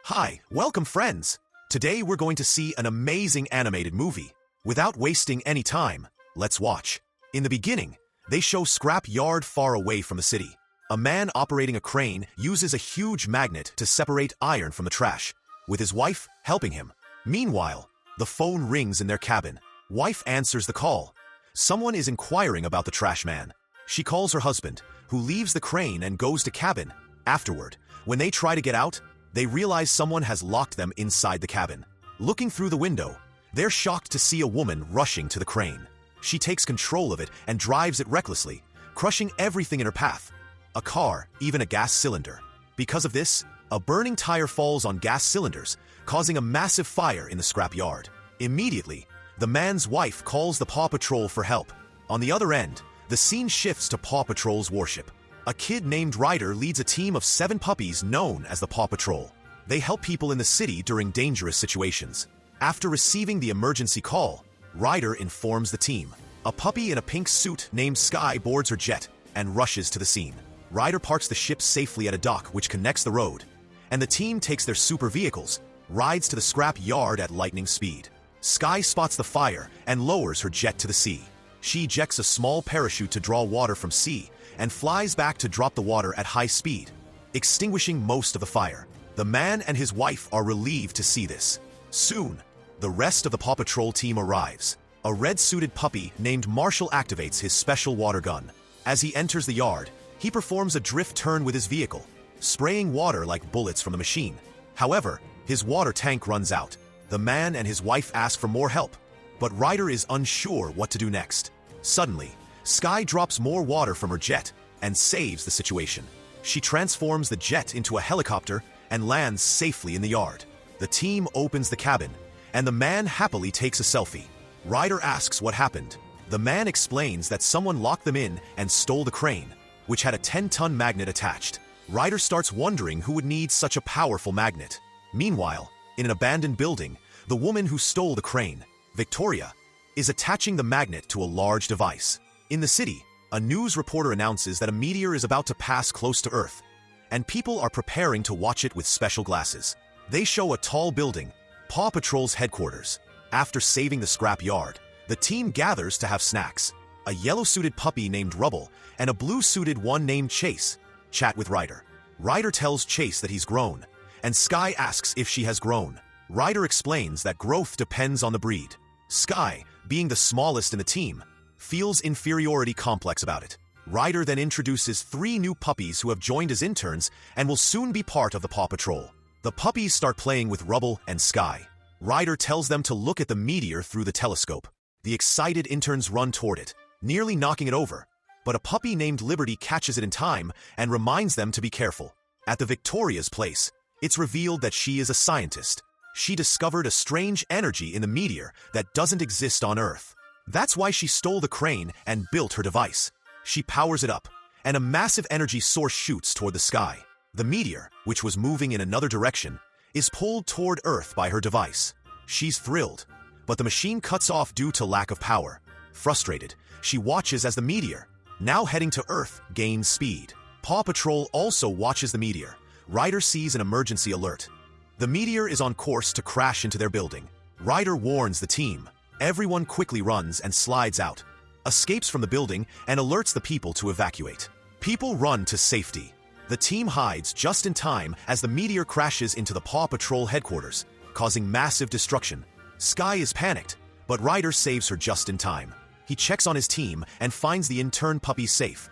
Hi, welcome friends! Today we're going to see an amazing animated movie. Without wasting any time, let's watch. In the beginning, they show scrap yard far away from the city. A man operating a crane uses a huge magnet to separate iron from the trash, with his wife helping him. Meanwhile, the phone rings in their cabin. Wife answers the call. Someone is inquiring about the trash man. She calls her husband, who leaves the crane and goes to cabin. Afterward, when they try to get out, they realize someone has locked them inside the cabin. Looking through the window, they're shocked to see a woman rushing to the crane. She takes control of it and drives it recklessly, crushing everything in her path. A car, even a gas cylinder. Because of this, a burning tire falls on gas cylinders, causing a massive fire in the scrap yard. Immediately, the man's wife calls the Paw Patrol for help. On the other end, the scene shifts to Paw Patrol's warship. A kid named Ryder leads a team of 7 puppies known as the Paw Patrol. They help people in the city during dangerous situations. After receiving the emergency call, Ryder informs the team. A puppy in a pink suit named Sky boards her jet and rushes to the scene. Ryder parks the ship safely at a dock which connects the road, and the team takes their super vehicles, rides to the scrap yard at lightning speed. Sky spots the fire and lowers her jet to the sea. She ejects a small parachute to draw water from sea and flies back to drop the water at high speed, extinguishing most of the fire. The man and his wife are relieved to see this. Soon, the rest of the Paw Patrol team arrives. A red-suited puppy named Marshall activates his special water gun. As he enters the yard, he performs a drift turn with his vehicle, spraying water like bullets from the machine. However, his water tank runs out. The man and his wife ask for more help, but Ryder is unsure what to do next. Suddenly, Sky drops more water from her jet and saves the situation. She transforms the jet into a helicopter and lands safely in the yard. The team opens the cabin, and the man happily takes a selfie. Ryder asks what happened. The man explains that someone locked them in and stole the crane, which had a 10-ton magnet attached. Ryder starts wondering who would need such a powerful magnet. Meanwhile, in an abandoned building, the woman who stole the crane, Victoria, is attaching the magnet to a large device. In the city, a news reporter announces that a meteor is about to pass close to Earth, and people are preparing to watch it with special glasses. They show a tall building, Paw Patrol's headquarters. After saving the scrap yard, the team gathers to have snacks. A yellow-suited puppy named Rubble and a blue-suited one named Chase chat with Ryder. Ryder tells Chase that he's grown, and Sky asks if she has grown. Ryder explains that growth depends on the breed. Sky, being the smallest in the team, feels inferiority complex about it. Ryder then introduces 3 new puppies who have joined as interns and will soon be part of the Paw Patrol. The puppies start playing with Rubble and Sky. Ryder tells them to look at the meteor through the telescope. The excited interns run toward it, nearly knocking it over, but a puppy named Liberty catches it in time and reminds them to be careful. At the Victoria's place, it's revealed that she is a scientist. She discovered a strange energy in the meteor that doesn't exist on Earth. That's why she stole the crane and built her device. She powers it up, and a massive energy source shoots toward the sky. The meteor, which was moving in another direction, is pulled toward Earth by her device. She's thrilled, but the machine cuts off due to lack of power. Frustrated, she watches as the meteor, now heading to Earth, gains speed. Paw Patrol also watches the meteor. Ryder sees an emergency alert. The meteor is on course to crash into their building. Ryder warns the team. Everyone quickly runs and slides out, escapes from the building, and alerts the people to evacuate. People run to safety. The team hides just in time as the meteor crashes into the Paw Patrol headquarters, causing massive destruction. Sky is panicked, but Ryder saves her just in time. He checks on his team and finds the intern puppies safe.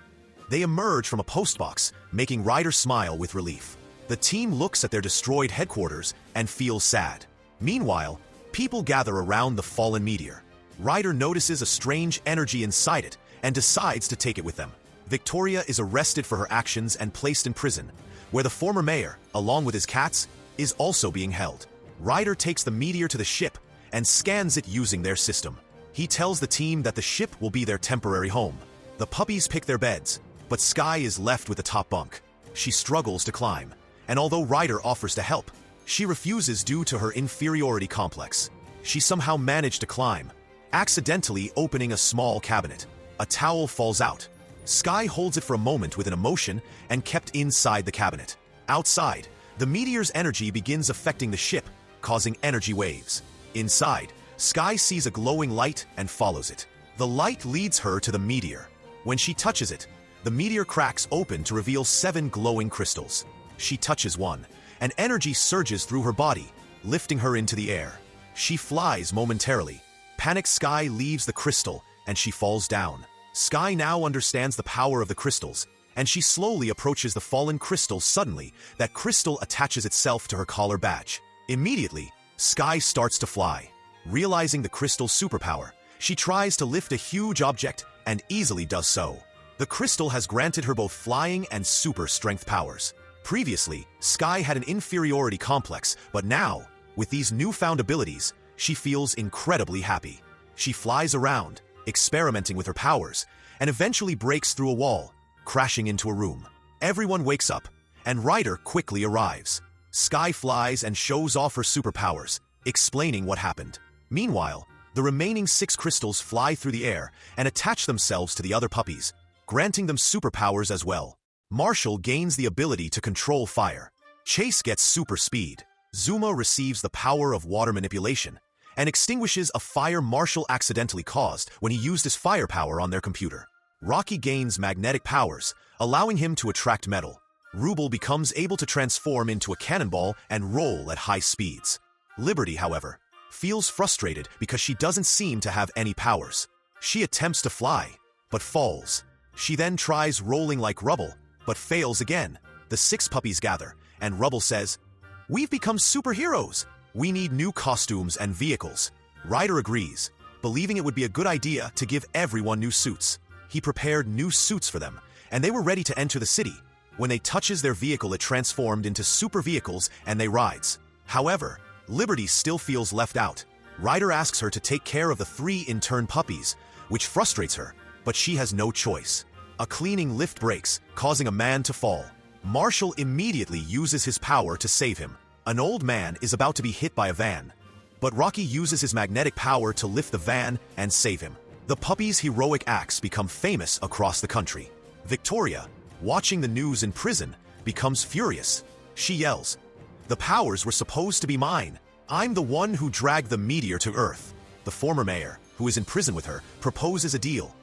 They emerge from a postbox, making Ryder smile with relief. The team looks at their destroyed headquarters and feels sad. Meanwhile, people gather around the fallen meteor. Ryder notices a strange energy inside it and decides to take it with them. Victoria is arrested for her actions and placed in prison, where the former mayor, along with his cats, is also being held. Ryder takes the meteor to the ship and scans it using their system. He tells the team that the ship will be their temporary home. The puppies pick their beds, but Sky is left with the top bunk. She struggles to climb, and although Ryder offers to help, she refuses due to her inferiority complex. She somehow managed to climb, accidentally opening a small cabinet. A towel falls out. Sky holds it for a moment with an emotion and kept inside the cabinet. Outside, The meteor's energy begins affecting the ship, causing energy waves. Inside, Sky sees a glowing light and follows it. The light leads her to the meteor. When she touches it, the meteor cracks open to reveal 7 glowing crystals. She touches one, and energy surges through her body, lifting her into the air. She flies momentarily. Panicked Sky leaves the crystal, and she falls down. Sky now understands the power of the crystals, and she slowly approaches the fallen crystal. Suddenly, that crystal attaches itself to her collar badge. Immediately, Sky starts to fly. Realizing the crystal's superpower, she tries to lift a huge object and easily does so. The crystal has granted her both flying and super strength powers. Previously, Sky had an inferiority complex, but now, with these newfound abilities, she feels incredibly happy. She flies around, experimenting with her powers, and eventually breaks through a wall, crashing into a room. Everyone wakes up, and Ryder quickly arrives. Sky flies and shows off her superpowers, explaining what happened. Meanwhile, the remaining 6 crystals fly through the air and attach themselves to the other puppies, granting them superpowers as well. Marshall gains the ability to control fire. Chase gets super speed. Zuma receives the power of water manipulation and extinguishes a fire Marshall accidentally caused when he used his firepower on their computer. Rocky gains magnetic powers, allowing him to attract metal. Ruble becomes able to transform into a cannonball and roll at high speeds. Liberty, however, feels frustrated because she doesn't seem to have any powers. She attempts to fly, but falls. She then tries rolling like Rubble, but fails again. The 6 puppies gather, and Rubble says, "We've become superheroes. We need new costumes and vehicles." Ryder agrees, believing it would be a good idea to give everyone new suits. He prepared new suits for them, and they were ready to enter the city. When they touches their vehicle, it transformed into super vehicles and they rides. However, Liberty still feels left out. Ryder asks her to take care of the 3 intern puppies, which frustrates her, but she has no choice. A cleaning lift breaks, causing a man to fall. Marshall immediately uses his power to save him. An old man is about to be hit by a van, but Rocky uses his magnetic power to lift the van and save him. The puppies' heroic acts become famous across the country. Victoria, watching the news in prison, becomes furious. She yells, "The powers were supposed to be mine. I'm the one who dragged the meteor to Earth." The former mayor, who is in prison with her, proposes a deal.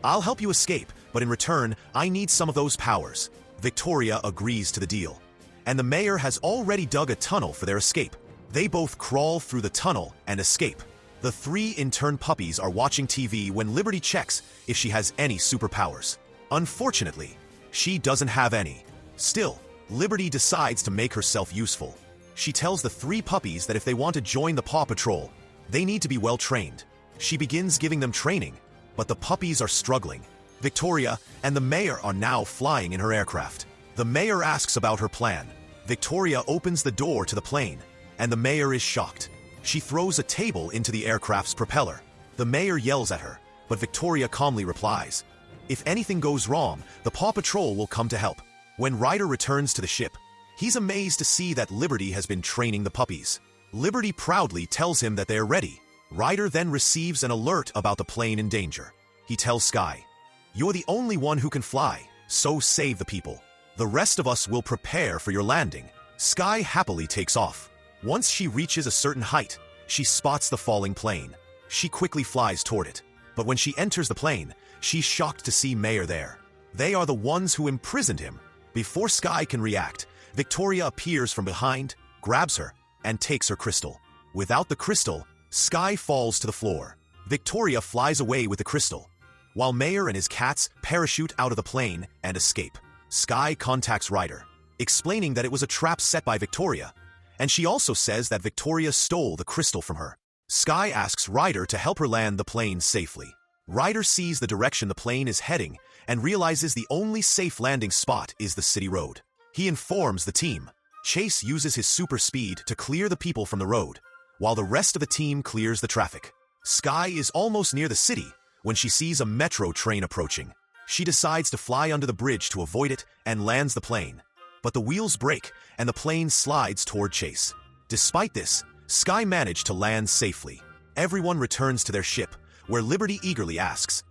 "I'll help you escape, but in return, I need some of those powers." Victoria agrees to the deal, and the mayor has already dug a tunnel for their escape. They both crawl through the tunnel and escape. The 3 intern puppies are watching TV when Liberty checks if she has any superpowers. Unfortunately, she doesn't have any. Still, Liberty decides to make herself useful. She tells the 3 puppies that if they want to join the Paw Patrol, they need to be well trained. She begins giving them training, but the puppies are struggling. Victoria and the mayor are now flying in her aircraft. The mayor asks about her plan. Victoria opens the door to the plane, and the mayor is shocked. She throws a table into the aircraft's propeller. The mayor yells at her, but Victoria calmly replies, "If anything goes wrong, the Paw Patrol will come to help." When Ryder returns to the ship, he's amazed to see that Liberty has been training the puppies. Liberty proudly tells him that they are ready. Ryder then receives an alert about the plane in danger. He tells Sky, "You're the only one who can fly, so save the people. The rest of us will prepare for your landing." Sky happily takes off. Once she reaches a certain height, she spots the falling plane. She quickly flies toward it, but when she enters the plane, she's shocked to see Mayor there. They are the ones who imprisoned him. Before Sky can react, Victoria appears from behind, grabs her, and takes her crystal. Without the crystal, Sky falls to the floor. Victoria flies away with the crystal, while Mayor and his cats parachute out of the plane and escape. Sky contacts Ryder, explaining that it was a trap set by Victoria, and she also says that Victoria stole the crystal from her. Sky asks Ryder to help her land the plane safely. Ryder sees the direction the plane is heading and realizes the only safe landing spot is the city road. He informs the team. Chase uses his super speed to clear the people from the road, while the rest of the team clears the traffic. Sky is almost near the city when she sees a metro train approaching. She decides to fly under the bridge to avoid it and lands the plane, but the wheels break and the plane slides toward Chase. Despite this, Sky managed to land safely. Everyone returns to their ship, where Liberty eagerly asks,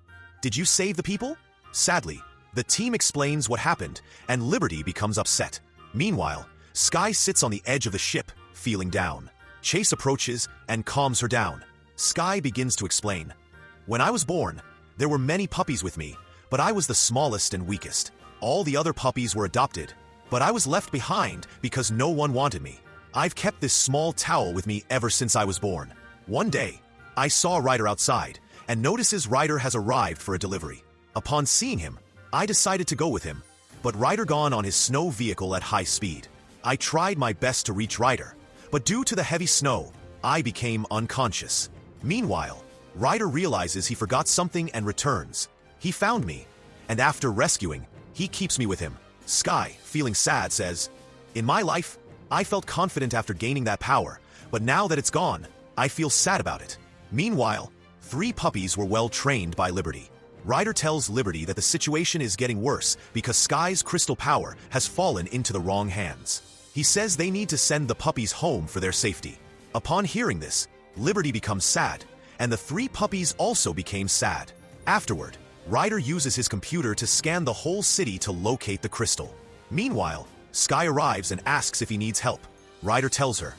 "Did you save the people?" Sadly, the team explains what happened, and Liberty becomes upset. Meanwhile, Sky sits on the edge of the ship, feeling down. Chase approaches and calms her down. Sky begins to explain. When I was born, there were many puppies with me, but I was the smallest and weakest. All the other puppies were adopted, but I was left behind because no one wanted me. I've kept this small towel with me ever since I was born. One day, I saw Ryder outside and notices Ryder has arrived for a delivery. Upon seeing him, I decided to go with him, but Ryder gone on his snow vehicle at high speed. I tried my best to reach Ryder, but due to the heavy snow, I became unconscious. Meanwhile, Ryder realizes he forgot something and returns. He found me, and after rescuing, he keeps me with him. Sky, feeling sad, says, "In my life, I felt confident after gaining that power, but now that it's gone, I feel sad about it." Meanwhile, 3 puppies were well trained by Liberty. Ryder tells Liberty that the situation is getting worse because Sky's crystal power has fallen into the wrong hands. He says they need to send the puppies home for their safety. Upon hearing this, Liberty becomes sad, and the 3 puppies also became sad. Afterward, Ryder uses his computer to scan the whole city to locate the crystal. Meanwhile, Sky arrives and asks if he needs help. Ryder tells her,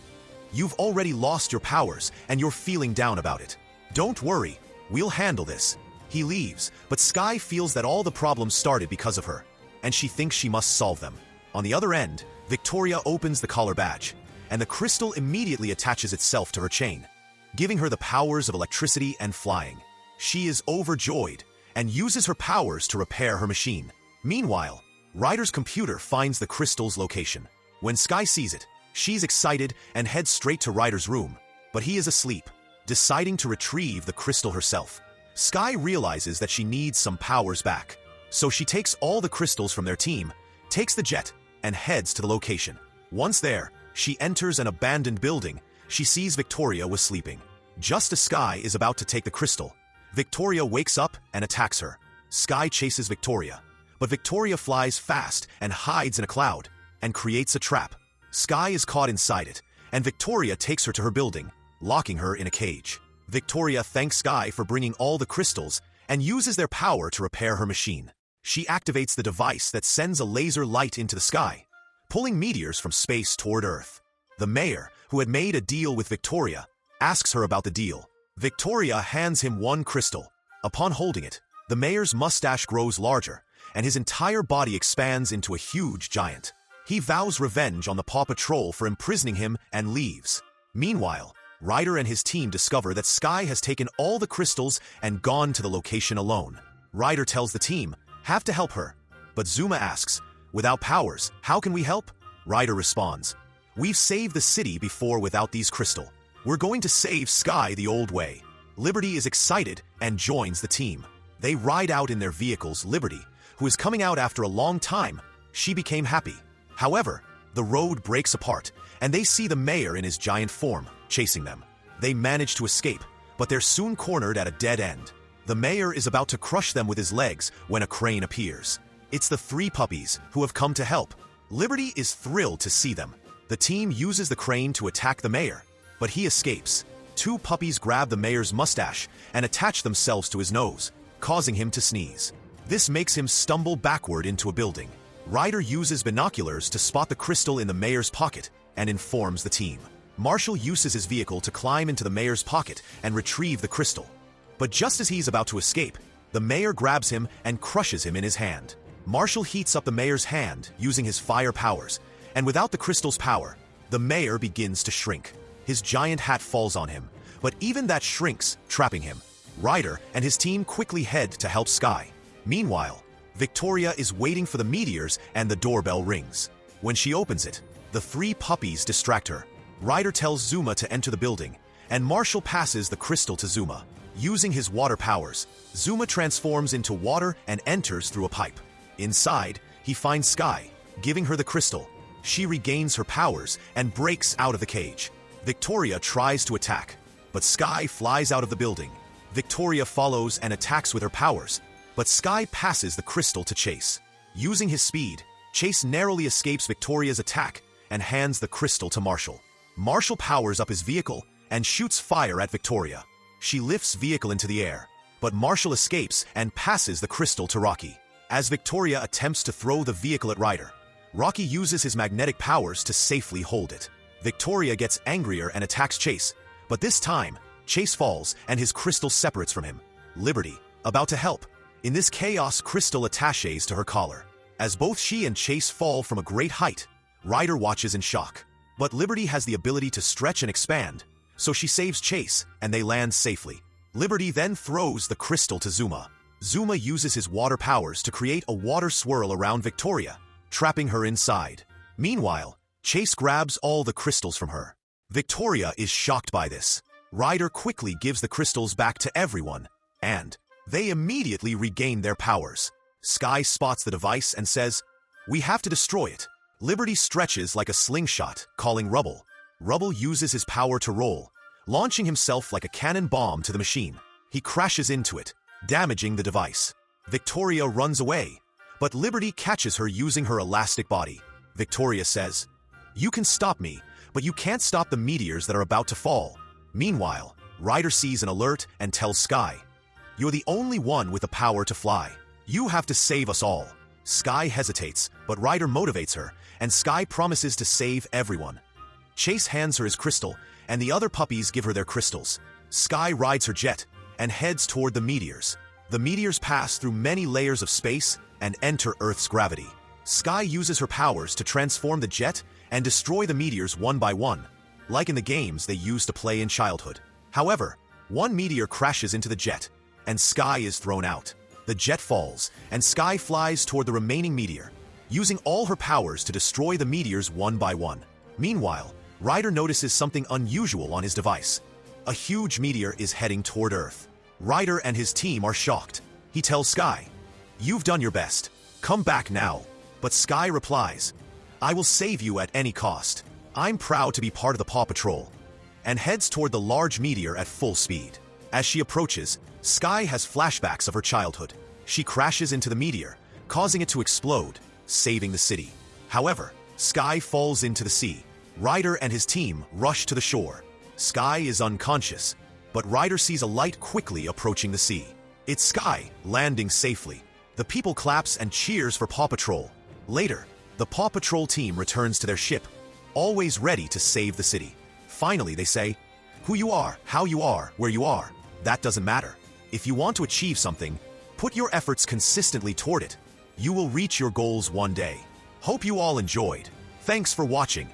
"You've already lost your powers and you're feeling down about it. Don't worry, we'll handle this." He leaves, but Sky feels that all the problems started because of her, and she thinks she must solve them. On the other end, Victoria opens the collar badge, and the crystal immediately attaches itself to her chain, giving her the powers of electricity and flying. She is overjoyed and uses her powers to repair her machine. Meanwhile, Ryder's computer finds the crystal's location. When Sky sees it, she's excited and heads straight to Ryder's room, but he is asleep, deciding to retrieve the crystal herself. Sky realizes that she needs some powers back, so she takes all the crystals from their team, takes the jet, and heads to the location. Once there, she enters an abandoned building. She sees Victoria was sleeping. Just as Sky is about to take the crystal, Victoria wakes up and attacks her. Sky chases Victoria, but Victoria flies fast and hides in a cloud and creates a trap. Sky is caught inside it, and Victoria takes her to her building, locking her in a cage. Victoria thanks Sky for bringing all the crystals and uses their power to repair her machine. She activates the device that sends a laser light into the sky, pulling meteors from space toward Earth. The mayor, who had made a deal with Victoria, asks her about the deal. Victoria hands him 1 crystal. Upon holding it, the mayor's mustache grows larger, and his entire body expands into a huge giant. He vows revenge on the Paw Patrol for imprisoning him and leaves. Meanwhile, Ryder and his team discover that Sky has taken all the crystals and gone to the location alone. Ryder tells the team, have to help her, but Zuma asks, "Without powers, how can we help?" Ryder responds, "We've saved the city before without these crystals. We're going to save Sky the old way." Liberty is excited and joins the team. They ride out in their vehicles. Liberty, who is coming out after a long time, she became happy. However, the road breaks apart, and they see the mayor in his giant form, chasing them. They manage to escape, but they're soon cornered at a dead end. The mayor is about to crush them with his legs when a crane appears. It's the 3 puppies who have come to help. Liberty is thrilled to see them. The team uses the crane to attack the mayor, but he escapes. 2 puppies grab the mayor's mustache and attach themselves to his nose, causing him to sneeze. This makes him stumble backward into a building. Ryder uses binoculars to spot the crystal in the mayor's pocket and informs the team. Marshall uses his vehicle to climb into the mayor's pocket and retrieve the crystal. But just as he's about to escape, the mayor grabs him and crushes him in his hand. Marshall heats up the mayor's hand using his fire powers, and without the crystal's power, the mayor begins to shrink. His giant hat falls on him, but even that shrinks, trapping him. Ryder and his team quickly head to help Sky. Meanwhile, Victoria is waiting for the meteors and the doorbell rings. When she opens it, the 3 puppies distract her. Ryder tells Zuma to enter the building, and Marshall passes the crystal to Zuma. Using his water powers, Zuma transforms into water and enters through a pipe. Inside, he finds Sky, giving her the crystal. She regains her powers and breaks out of the cage. Victoria tries to attack, but Sky flies out of the building. Victoria follows and attacks with her powers, but Sky passes the crystal to Chase. Using his speed, Chase narrowly escapes Victoria's attack and hands the crystal to Marshall. Marshall powers up his vehicle and shoots fire at Victoria. She lifts vehicle into the air, but Marshall escapes and passes the crystal to Rocky. As Victoria attempts to throw the vehicle at Ryder, Rocky uses his magnetic powers to safely hold it. Victoria gets angrier and attacks Chase, but this time, Chase falls and his crystal separates from him. Liberty, about to help. In this chaos, Crystal attaches to her collar. As both she and Chase fall from a great height, Ryder watches in shock. But Liberty has the ability to stretch and expand, so she saves Chase and they land safely. Liberty then throws the crystal to Zuma. Zuma uses his water powers to create a water swirl around Victoria, trapping her inside. Meanwhile, Chase grabs all the crystals from her. Victoria is shocked by this. Ryder quickly gives the crystals back to everyone, and they immediately regain their powers. Sky spots the device and says, "We have to destroy it." Liberty stretches like a slingshot, calling Rubble. Rubble uses his power to roll, launching himself like a cannon bomb to the machine. He crashes into it, damaging the device. Victoria runs away, but Liberty catches her using her elastic body. Victoria says, "You can stop me, but you can't stop the meteors that are about to fall." Meanwhile, Ryder sees an alert and tells Sky, "You're the only one with the power to fly. You have to save us all." Sky hesitates, but Ryder motivates her, and Sky promises to save everyone. Chase hands her his crystal, and the other puppies give her their crystals. Sky rides her jet and heads toward the meteors. The meteors pass through many layers of space and enter Earth's gravity. Sky uses her powers to transform the jet and destroy the meteors one by one, like in the games they used to play in childhood. However, one meteor crashes into the jet, and Sky is thrown out. The jet falls, and Sky flies toward the remaining meteor, using all her powers to destroy the meteors one by one. Meanwhile, Ryder notices something unusual on his device. A huge meteor is heading toward Earth. Ryder and his team are shocked. He tells Sky, "You've done your best. Come back now." But Sky replies, "I will save you at any cost. I'm proud to be part of the Paw Patrol," and heads toward the large meteor at full speed. As she approaches, Sky has flashbacks of her childhood. She crashes into the meteor, causing it to explode, saving the city. However, Sky falls into the sea. Ryder and his team rush to the shore. Sky is unconscious, but Ryder sees a light quickly approaching the sea. It's Sky, landing safely. The people claps and cheers for Paw Patrol. Later, the Paw Patrol team returns to their ship, always ready to save the city. Finally, they say, "Who you are, how you are, where you are, that doesn't matter. If you want to achieve something, put your efforts consistently toward it. You will reach your goals one day." Hope you all enjoyed. Thanks for watching.